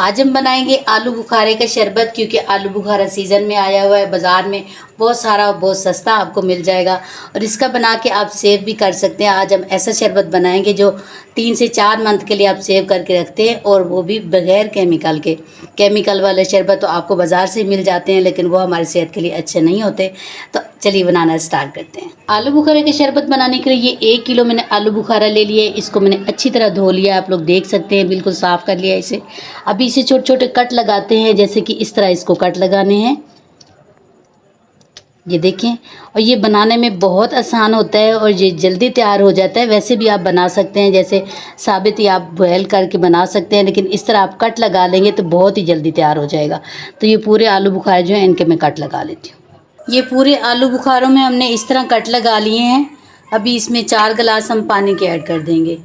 आज हम बनाएंगे आलू बुखारे का शरबत, क्योंकि आलू बुखारा सीज़न में आया हुआ है। बाज़ार में बहुत सारा और बहुत सस्ता आपको मिल जाएगा और इसका बना के आप सेव भी कर सकते हैं। आज हम ऐसा शरबत बनाएंगे जो 3 से 4 मंथ के लिए आप सेव करके रखते हैं, और वो भी बग़ैर केमिकल के। केमिकल वाले शरबत तो आपको बाज़ार से मिल जाते हैं, लेकिन वो हमारी सेहत के लिए अच्छे नहीं होते। तो चलिए बनाना स्टार्ट करते हैं। आलू बुखारे के शरबत बनाने के लिए ये 1 किलो मैंने आलू बुखारा ले लिया है। इसको मैंने अच्छी तरह धो लिया, आप लोग देख सकते हैं, बिल्कुल साफ़ कर लिया इसे। अभी इसे छोटे छोटे कट लगाते हैं, जैसे कि इस तरह इसको कट लगाने हैं, ये देखें। और ये बनाने में बहुत आसान होता है और ये जल्दी तैयार हो जाता है। वैसे भी आप बना सकते हैं, जैसे साबित ही आप बॉयल करके बना सकते हैं, लेकिन इस तरह आप कट लगा लेंगे तो बहुत ही जल्दी तैयार हो जाएगा। तो ये पूरे आलू बुखारे जो हैं इनके मैं कट लगा लेती हूँ। ये पूरे आलू बुखारों में हमने इस तरह कट लगा लिए हैं। अभी इसमें 4 गिलास हम पानी के ऐड कर देंगे।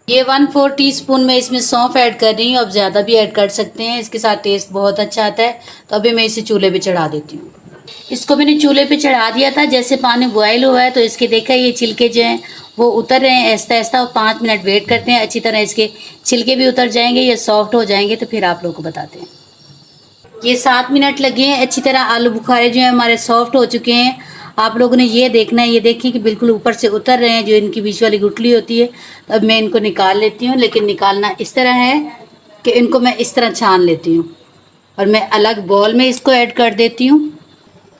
ये 1/4 टीस्पून में इसमें सौंफ ऐड कर रही हूँ। अब ज़्यादा भी ऐड कर सकते हैं, इसके साथ टेस्ट बहुत अच्छा आता है। तो अभी मैं इसे चूल्हे पे चढ़ा देती हूँ। इसको मैंने चूल्हे पे चढ़ा दिया था। जैसे पानी बॉयल हुआ है तो इसके देखा ये छिलके जो हैं वो उतर रहे हैं ऐसा ऐसा। 5 मिनट वेट करते हैं, अच्छी तरह इसके छिलके भी उतर जाएंगे, ये सॉफ्ट हो जाएंगे तो फिर आप लोग को बताते हैं। ये 7 मिनट लगे हैं, अच्छी तरह आलू बुखारे जो हैं हमारे सॉफ्ट हो चुके हैं। आप लोगों ने ये देखना है, ये देखिए कि बिल्कुल ऊपर से उतर रहे हैं जो इनकी बीच वाली गुठली होती है। तो अब मैं इनको निकाल लेती हूँ, लेकिन निकालना इस तरह है कि इनको मैं इस तरह छान लेती हूँ और मैं अलग बॉल में इसको ऐड कर देती हूँ।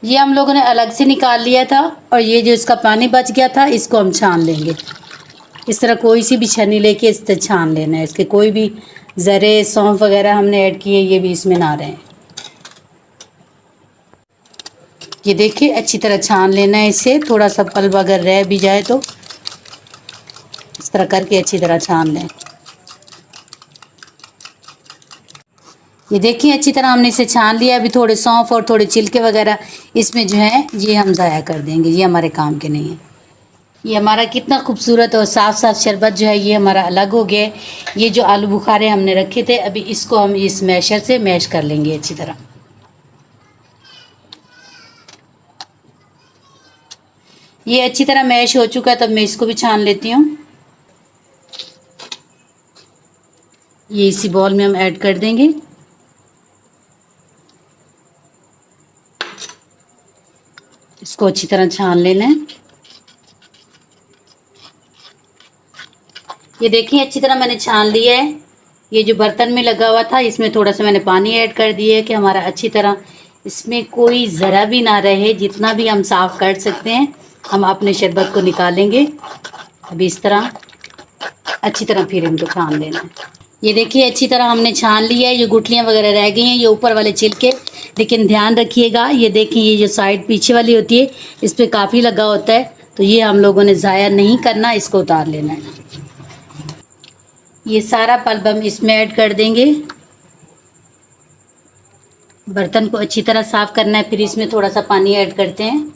ये हम लोगों ने अलग से निकाल लिया था और ये जो इसका पानी बच गया था इसको हम छान लेंगे। इस तरह कोई सी भी छन्नी लेके इससे छान लेना है। इसके कोई भी ज़रे सौंफ वगैरह हमने ऐड किए ये भी इसमें ना रहें। ये देखिए अच्छी तरह छान लेना है इसे। थोड़ा सा पल्प अगर रह भी जाए तो इस तरह करके अच्छी तरह छान लें। ये देखिए अच्छी तरह हमने इसे छान लिया। अभी थोड़े सौंफ और थोड़े छिलके वगैरह इसमें जो है ये हम ज़ाया कर देंगे, ये हमारे काम के नहीं है। ये हमारा कितना खूबसूरत और साफ़ साफ़ शरबत जो है ये हमारा अलग हो गया है। ये जो आलू बुखारे हमने रखे थे अभी इसको हम इस मैशर से मैश कर लेंगे अच्छी तरह। ये अच्छी तरह मैश हो चुका है, तब मैं इसको भी छान लेती हूँ। ये इसी बॉल में हम ऐड कर देंगे। इसको अच्छी तरह छान लेना है। ये देखिए अच्छी तरह मैंने छान लिया है। ये जो बर्तन में लगा हुआ था इसमें थोड़ा सा मैंने पानी ऐड कर दिया है कि हमारा अच्छी तरह इसमें कोई ज़रा भी ना रहे। जितना भी हम साफ़ कर सकते हैं हम अपने शरबत को निकालेंगे। अभी इस तरह अच्छी तरह फिर इनको छान लेना है। ये देखिए अच्छी तरह हमने छान लिया है। ये गुठलियाँ वगैरह रह गई हैं, ये ऊपर वाले छिलके, लेकिन ध्यान रखिएगा ये देखिए ये जो साइड पीछे वाली होती है इस पर काफ़ी लगा होता है, तो ये हम लोगों ने ज़ाया नहीं करना, इसको उतार लेना है। ये सारा पल्प हम इसमें ऐड कर देंगे। बर्तन को अच्छी तरह साफ़ करना है, फिर इसमें थोड़ा सा पानी ऐड करते हैं।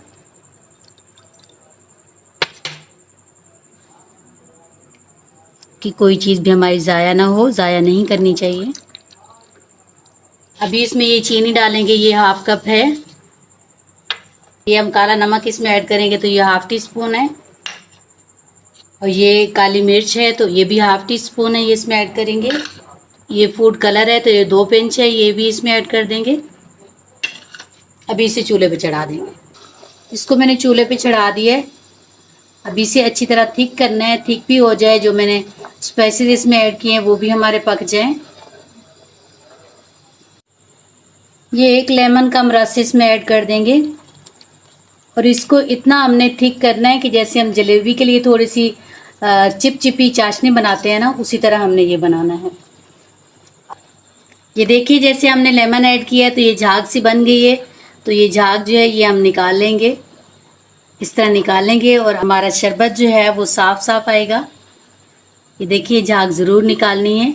कि कोई चीज़ भी हमारी ज़ाया ना हो, ज़ाया नहीं करनी चाहिए। अभी इसमें ये चीनी डालेंगे, ये 1/2 कप है। ये हम काला नमक इसमें ऐड करेंगे तो ये 1/2 टीस्पून है। और ये काली मिर्च है तो ये भी 1/2 टीस्पून है, ये इसमें ऐड करेंगे। ये फूड कलर है तो ये 2 पिंच है, ये भी इसमें ऐड कर देंगे। अभी इसे चूल्हे पे चढ़ा देंगे। इसको मैंने चूल्हे पे चढ़ा दिया है। अभी इसे अच्छी तरह थिक करना है, थिक भी हो जाए। जो मैंने स्पाइसेस इसमें ऐड किए हैं वो भी हमारे पक जाएं। ये 1 लेमन का हम रस इसमें ऐड कर देंगे और इसको इतना हमने थिक करना है कि जैसे हम जलेबी के लिए थोड़ी सी चिपचिपी चाशनी बनाते हैं ना, उसी तरह हमने ये बनाना है। ये देखिए जैसे हमने लेमन ऐड किया है तो ये झाग सी बन गई है। तो ये झाग जो है ये हम निकाल लेंगे, इस तरह निकालेंगे और हमारा शरबत जो है वो साफ़ साफ़ आएगा। ये देखिए झाग ज़रूर निकालनी है।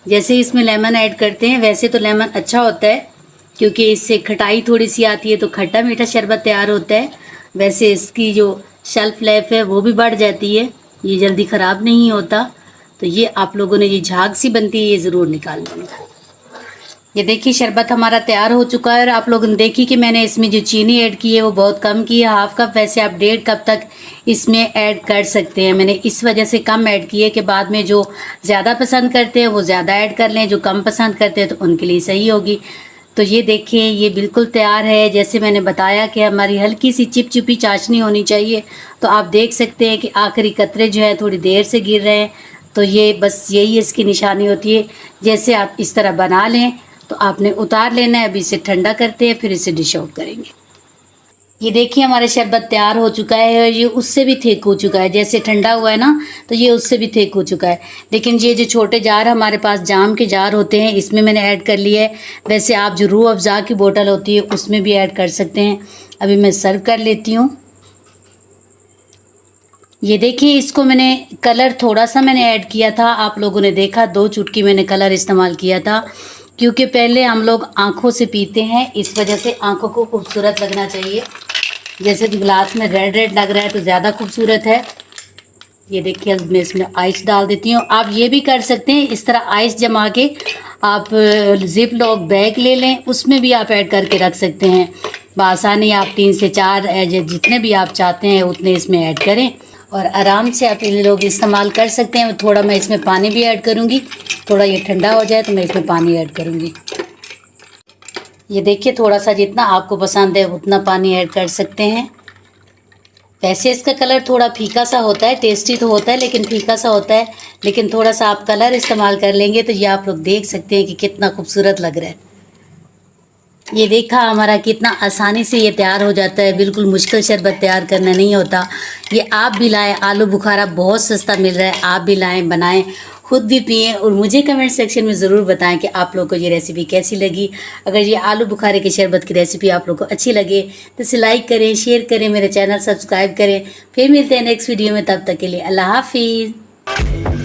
जैसे इसमें लेमन ऐड करते हैं वैसे तो लेमन अच्छा होता है क्योंकि इससे खटाई थोड़ी सी आती है, तो खट्टा मीठा शरबत तैयार होता है। वैसे इसकी जो शेल्फ़ लाइफ है वो भी बढ़ जाती है, ये जल्दी ख़राब नहीं होता। तो ये आप लोगों ने ये झाग सी बनती है ये ज़रूर निकाल लेना। ये देखिए शरबत हमारा तैयार हो चुका है और आप लोगों ने देखी कि मैंने इसमें जो चीनी ऐड की है वो बहुत कम की है, हाफ कप। वैसे आप 1.5 कप तक इसमें ऐड कर सकते हैं। मैंने इस वजह से कम ऐड की है कि बाद में जो ज़्यादा पसंद करते हैं वो ज़्यादा ऐड कर लें, जो कम पसंद करते हैं तो उनके लिए सही होगी। तो ये देखिए ये बिल्कुल तैयार है। जैसे मैंने बताया कि हमारी हल्की सी चिपचिपी चाशनी होनी चाहिए। तो आप देख सकते हैं कि आखिरी कतरे जो है थोड़ी देर से गिर रहे हैं। तो ये बस यही इसकी निशानी होती है। जैसे आप इस तरह बना लें तो आपने उतार लेना है। अभी इसे ठंडा करते हैं, फिर इसे डिश आउट करेंगे। ये देखिए हमारा शरबत तैयार हो चुका है और ये उससे भी थिक हो चुका है। जैसे ठंडा हुआ है ना तो ये उससे भी थिक हो चुका है। लेकिन ये जो छोटे जार हमारे पास जाम के जार होते हैं इसमें मैंने ऐड कर लिया है। वैसे आप जो रूह अफ़ज़ा की बोतल होती है उसमें भी ऐड कर सकते हैं। अभी मैं सर्व कर लेती हूँ। ये देखिए इसको मैंने कलर थोड़ा सा मैंने ऐड किया था। आप लोगों ने देखा 2 चुटकी मैंने कलर इस्तेमाल किया था, क्योंकि पहले हम लोग आँखों से पीते हैं, इस वजह से आँखों को खूबसूरत लगना चाहिए। जैसे ग्लास में रेड रेड लग रहा है तो ज़्यादा खूबसूरत है। ये देखिए अब मैं इसमें आइस डाल देती हूँ। आप ये भी कर सकते हैं, इस तरह आइस जमा के आप जिप लॉक बैग ले लें, उसमें भी आप ऐड करके रख सकते हैं बआसानी। आप 3 से 4 जितने भी आप चाहते हैं उतने इसमें ऐड करें और आराम से आप ये लोग इस्तेमाल कर सकते हैं। थोड़ा मैं इसमें पानी भी ऐड करूँगी, थोड़ा ये ठंडा हो जाए तो मैं इसमें पानी ऐड करूँगी। ये देखिए थोड़ा सा जितना आपको पसंद है उतना पानी ऐड कर सकते हैं। वैसे इसका कलर थोड़ा फीका सा होता है, टेस्टी तो होता है लेकिन फीका सा होता है। लेकिन थोड़ा सा आप कलर इस्तेमाल कर लेंगे तो ये आप लोग देख सकते हैं कि कितना खूबसूरत लग रहा है। ये देखा हमारा कितना आसानी से ये तैयार हो जाता है। बिल्कुल मुश्किल शरबत तैयार करना नहीं होता। ये आप भी लाएं, आलू बुखारा बहुत सस्ता मिल रहा है। आप भी लाएं, बनाएं, खुद भी पिएं और मुझे कमेंट सेक्शन में ज़रूर बताएं कि आप लोगों को ये रेसिपी कैसी लगी। अगर ये आलू बुखारे के शरबत की रेसिपी आप लोगों को अच्छी लगे तो इसे लाइक करें, शेयर करें, मेरे चैनल सब्सक्राइब करें। फिर मिलते हैं नेक्स्ट वीडियो में, तब तक के लिए अल्लाह हाफिज़।